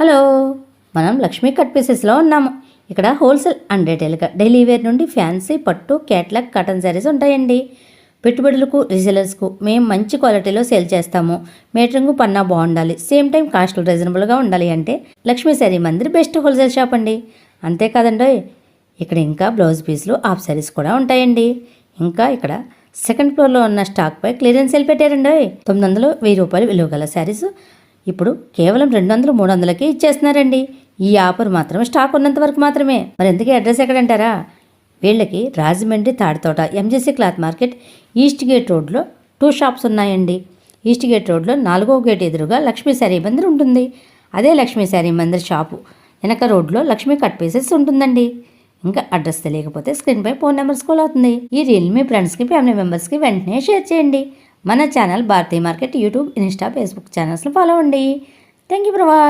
Hello, మనం Lakshmi cut పీసెస్లో ఉన్నాము. ఇక్కడ హోల్సేల్ అండ్ రిటైల్గా డైలీ వేర్ నుండి ఫ్యాన్సీ పట్టు క్యాట్లాగ్ కాటన్ శారీస్ ఉంటాయండి. పెట్టుబడులకు రీసెలర్స్కు మేము మంచి క్వాలిటీలో సేల్ చేస్తాము. మీటరింగ్ పన్నా బాగుండాలి, సేమ్ టైం కాస్ట్లు రీజనబుల్గా ఉండాలి అంటే Lakshmi sari Mandir best wholesale shop అండి. అంతేకాదండి, ఇక్కడ ఇంకా బ్లౌజ్ పీస్లు హాఫ్ శారీస్ కూడా ఉంటాయండి. ఇంకా ఇక్కడ సెకండ్ ఫ్లోర్లో ఉన్న స్టాక్పై క్లియరెన్స్ సేల్ పెట్టారండి. 900, 1000 రూపాయలు విలువ గల శారీస్ ఇప్పుడు కేవలం 200, 300కి ఇచ్చేస్తున్నారండి. ఈ ఆఫర్ మాత్రం స్టాక్ ఉన్నంత వరకు మాత్రమే. మరి ఎందుకు అడ్రస్ ఎక్కడంటారా? వీళ్ళకి Rajahmundry Tadithota MGC cloth market east gate రోడ్లో 2 షాప్స్ ఉన్నాయండి. ఈస్ట్ గేట్ రోడ్లో 4వ గేట్ ఎదురుగా లక్ష్మీ శారీ మందిర్ ఉంటుంది. అదే లక్ష్మీ శారీ మందిర్ షాపు వెనక రోడ్లో లక్ష్మీ కట్ పీసెస్ ఉంటుందండి. ఇంకా అడ్రస్ తెలియకపోతే స్క్రీన్పై ఫోన్ నెంబర్ స్కూల్ అవుతుంది. ఈ రీల్ మీ ఫ్రెండ్స్కి, ఫ్యామిలీ మెంబర్స్కి వెంటనే షేర్ చేయండి. మన channel Bharati market YouTube, Insta, Facebook ఛానల్స్లో ఫాలో అవ్వండి. Thank you for watching.